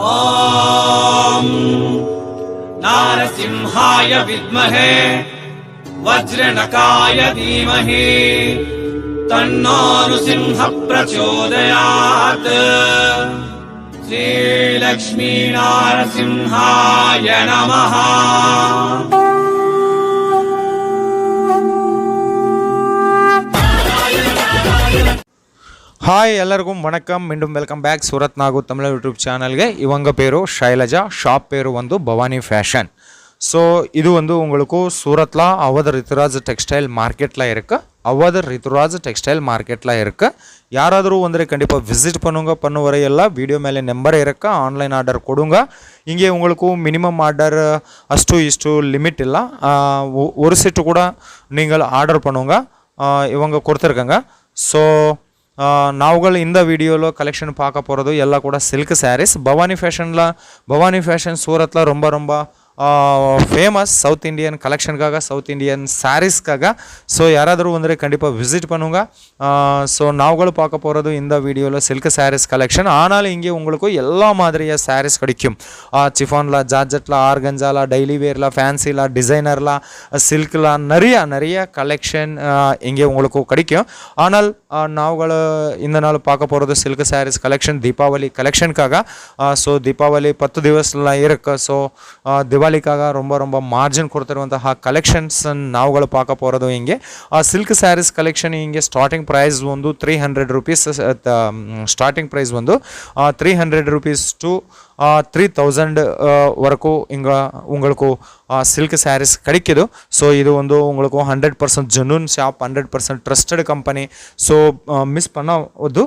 ॐ नारसिंहाय विद्महे वज्रनकाय धीमहि तन्नो नृसिंह प्रचोदयात्। श्रीलक्ष्मी नारसिंहाय नमः। ಹಾಯ್ ಎಲ್ಲರಿಗೂ ವಣಕಂ மீண்டும் welcome back Surat Nagu Tamil YouTube சேனல்ಗೆ இவங்க பேரு ஷைலஜா ஷாப் பேரு வந்து பவானி ஃபேஷன். ஸோ இது வந்து உங்களுக்கு சூரத்தில் அவதர் ரித்துராஜ் டெக்ஸ்டைல் மார்க்கெட்டில் இருக்குது. அவதர் ரித்துராஜ் டெக்ஸ்டைல் மார்க்கெட்டில் இருக்குது. யாராದರೂ வந்து கண்டிப்பாக விசிட் பண்ண வரையெல்லாம் வீடியோ மேலே நம்பர் இருக்கு. ஆன்லைன் ஆர்டர் கொடுங்க. இங்கே உங்களுக்கு மினிமம் ஆர்டர் அಷ್ಟು ಇಷ್ಟು லிமிட் இல்லை. ஒரு செட்டு கூட நீங்கள் ஆர்டர் பண்ணுங்க இவங்க கொடுத்துருக்காங்க. ஸோ நாவுகள் இந்த வீடியோவில் கலெக்ஷன் பார்க்க போகிறது எல்லாம் கூட சில்க் சாரீஸ். பவானி ஃபேஷன் சூரத்தில் ரொம்ப ஃபேமஸ் சவுத் இண்டியன் கலெக்ஷனுக்காக, சவுத் இண்டியன் சாரீஸ்க்காக. ஸோ யாராದರೂ வந்து கண்டிப்பாக விசிட் பண்ணுங்க. ஸோ நாவுகள் பார்க்க போகிறது இந்த வீடியோவில் சில்க் சாரீஸ் கலெக்ஷன். ஆனாலும் இங்கே உங்களுக்கு எல்லா மாதிரியாக சாரீஸ் கிடைக்கும். சிஃபானில், ஜார்ஜெட்டில், ஆர்கஞ்சாவில், டெய்லி வேரில், ஃபேன்சியில், டிசைனரில், சில்கில் நிறைய கலெக்ஷன் இங்கே உங்களுக்கு கிடைக்கும். ஆனால் நாவுகள் இந்த நாள் பார்க்க போகிறது சில்க் சாரீஸ் கலெக்ஷன் தீபாவளி கலெக்ஷனுக்காக. ஸோ தீபாவளி 10 ದಿವಸ இருக்கு. ஸோ ದಿವಾಲಿಕಾಗ ரொம்ப ಮಾರ್ಜಿನ್ ಕೊಡ್ತಿರುವಂತಹ ಕಲೆಕ್ಷನ್ಸ್ ನಾವುಗಳು ಪಾಕ ಪೋರೋದು ಹಿಂಗೆ. ಸಿಲ್ಕ್ ಸ್ಯಾರೀಸ್ ಕಲೆಕ್ಷನ್ ಹಿಂಗೆ ಸ್ಟಾರ್ಟಿಂಗ್ ಪ್ರೈಸ್ ಒಂದು 300 ರೂಪೀಸ್. ಸ್ಟಾರ್ಟಿಂಗ್ ಪ್ರೈಸ್ ಒಂದು 300 ರೂಪೀಸ್ ಟು 3000 வரைக்கும் இங்கே உங்களுக்கு சில்க் சாரீஸ் கிடைக்குது. ஸோ இது வந்து உங்களுக்கு 100% genuine shop, 100% trusted company. So miss பண்ணது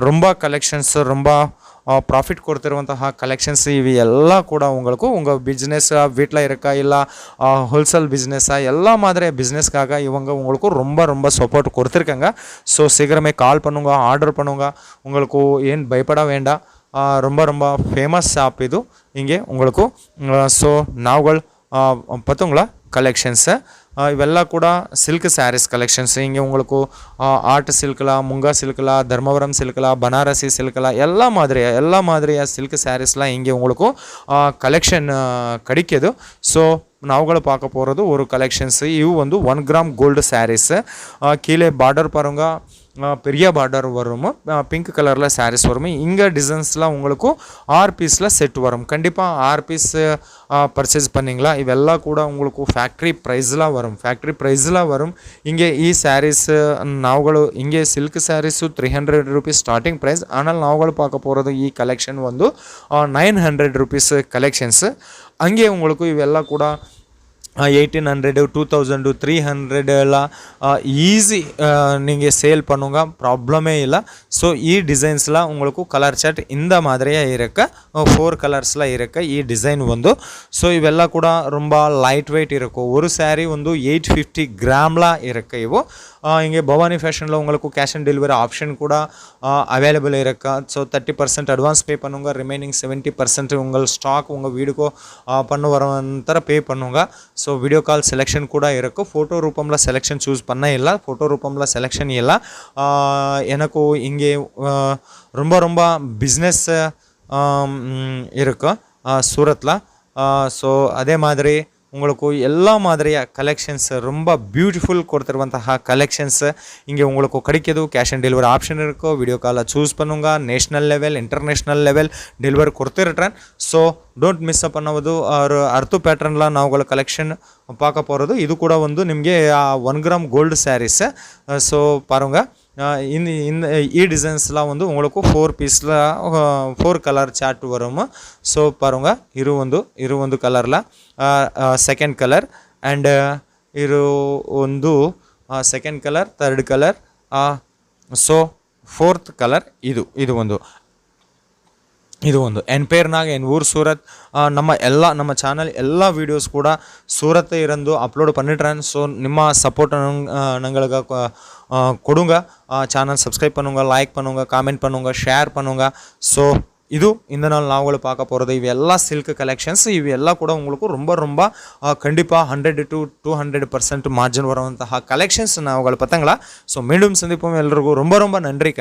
ரொம்ப கலெக்ஷன்ஸ், ரொம்ப ப்ராஃபிட் கொடுத்துருವಂತಹ கலெக்ஷன்ஸ் இவை எல்லாம் கூட உங்களுக்கு உங்கள் பிஸ்னஸ் வீட்டில் இருக்கா இல்லை ஹோல்சேல் பிஸ்னஸா எல்லா மாதிரி பிஸ்னஸ்க்காக இவங்க உங்களுக்கு ரொம்ப சப்போர்ட் கொடுத்துருக்காங்க. ஸோ சீக்கிரமே கால் பண்ணுங்க, ஆர்டர் பண்ணுங்க. உங்களுக்கு ಏನು பயப்பட வேண்டாம். ரொம்ப ஃபேமஸ் ஷாப் இது இங்கே உங்களுக்கு. ஸோ நாவுகள் பார்த்தீங்களா கலெக்ஷன்ஸு ಇವೆಲ್ಲ ಕೂಡ ಸಿಲ್ಕ್ ಸ್ಯಾರೀಸ್ ಕಲೆಕ್ಷನ್ಸ್. ಹಿಂಗೆ உங்களுக்கு ಆರ್ಟ್ ಸಿಲ್ಕ್ಲ, ಮುಂಗಾ ಸಿಲ್ಕ್ಲ, ಧರ್ಮವರಂ ಸಿಲ್ಕ್ಲ, ಬನಾರಸಿ ಸಿಲ್ಕ್ಲ ಎಲ್ಲ மாதிரிಯ ಸಿಲ್ಕ್ ಸ್ಯಾರೀஸ்லாம் இங்கே உங்களுக்கு கலெக்ஷன் கிடைக்குது. ஸோ நாவுகளை பார்க்க போகிறது ஒரு கலெக்ஷன்ஸு. இவு வந்து 1 கிராம் கோல்டு சாரீஸு. கீழே பார்டர் பாருங்க, பெரிய பார்டர் வரும், பிங்க் கலரில் சாரீஸ் வரும். இங்கே டிசைன்ஸ்லாம் உங்களுக்கு 6 பீஸில் செட் வரும். கண்டிப்பாக 6 பீஸ் பர்ச்சேஸ் பண்ணிங்களா இவெல்லாம் கூட உங்களுக்கு ಫ್ಯಾಕ್ಟ್ರಿ ಪ್ರೈಸ್ಲ வரும். இங்கே ಈ ಸ್ಯಾರೀಸ್ ನಾವುಗಳು ಹಿಂಗೆ silk sarees 300 rupees starting price. ஆனால் நாவுಗಳು பார்க்க போகிறது ಈ கலெக்ஷன் வந்து 900 ರೂಪೀಸ್ கலெக்ஷன்ஸு. அங்கே உங்களுக்கு இவெல்லாம் கூட 1800, 2000, 300 எல்லாம் ஈஸி நீங்கள் சேல் பண்ணுங்க, ப்ராப்ளமே இல்லை. ஸோ ಈ டிசைன்ஸ்லாம் உங்களுக்கு கலர் சார்ட் இந்த மாதிரியாக இருக்கு. 4 கலர்ஸில் இருக்கு ಈ டிசைன் வந்து. ஸோ இவெல்லாம் கூட ரொம்ப லைட் வெயிட் இருக்கும். ஒரு சாரீ வந்து 850 கிராமில் இருக்கு. இವು இங்கே பவானி ஃபேஷனில் உங்களுக்கு கேஷ் ஆன் டெலிவரி ஆப்ஷன் கூட அவைலபிள் இருக்கா. ஸோ 30% அட்வான்ஸ் பே பண்ணுங்க, ரிமைனிங் 70% உங்கள் ஸ்டாக் உங்கள் வீடுக்கோ பண்ண வர பே பண்ணுங்க. ஸோ வீடியோ கால் செலெக்ஷன் கூட இருக்குது. ஃபோட்டோ ரூபமில் செலெக்ஷன் சூஸ் பண்ண இல்லை, ஃபோட்டோ ரூபமில் செலெக்ஷன் இல்லை. எனக்கு இங்கே ரொம்ப பிஸ்னஸ் இருக்குது சூரத்தில். ஸோ அதே மாதிரி உங்களுக்கு எல்லா மாதிரியா கலெக்ஷன்ஸ் ரொம்ப பியூட்டிஃபுல் கொடுத்துருವಂತಹ கலெக்ஷன்ஸ் இங்கே உங்களுக்கு கிடைக்குது. கேஷ் ஆன் டெலிவரி ஆப்ஷன் இருக்கோ. வீடியோ காலில் சூஸ் பண்ணுங்க. National level, international level delivery ಕೊಡ್ತಿರ್ತಾರೆ. ஸோ ಡೋಂಟ್ ಮಿಸ್ பண்ணுவது. ஒரு அர்த்து பேட்டர்னில் நாவுಗಳ கலெக்ஷன் பார்க்க போகிறது. இது கூட வந்து ನಿಮಗೆ 1 கிராம் கோல்டு சாரீஸு. ஸோ பாருங்கள், இந்த டிசைன்ஸ்லாம் வந்து உங்களுக்கு 4 பீஸில் 4 கலர் சார்ட் வரும். ஸோ பாருங்கள், இரு ಒಂದು ಕಲರ್ಲ ಸೆಕೆಂಡ್ ಕಲರ್ ಆ್ಯಂಡ್ ಒಂದು second colour, third colour, so 4th colour ಇದು ಒಂದು ಎನ್ಪೇರ್ನಾಗ ಊರು ಸೂರತ್. ನಮ್ಮ ಚಾನಲ್ ಎಲ್ಲ ವೀಡಿಯೋಸ್ ಕೂಡ ಸೂರತ್ ಇರಂದು ಅಪ್ಲೋಡ್ பண்ணிடுறேன். ஸோ ನಿಮ್ಮ சப்போர்ட் நங்களுக்கு கொடுங்க. சேனல் சப்ஸ்கிரைப் பண்ணுங்க, லைக் பண்ணுங்க, காமெண்ட் பண்ணுங்க, ஷேர் பண்ணுங்க. ஸோ ಇದು இந்த நாள் நாவங்களை பார்க்க போகிறது இವೆಲ್ಲ ಸಿಲ್ಕ್ ಕಲೆಕ್ಷನ್ಸ್. ಇವೆಲ್ಲ ಕೂಡ உங்களுக்கு ரொம்ப கண்டிப்பாக 100 to 200% மார்ஜின் வருವಂತಹ கலெக்ஷன்ஸ் நாவங்களை பார்த்தங்களா. ஸோ மீண்டும் சந்திப்போம். எல்லோருக்கும் ரொம்ப நன்றி.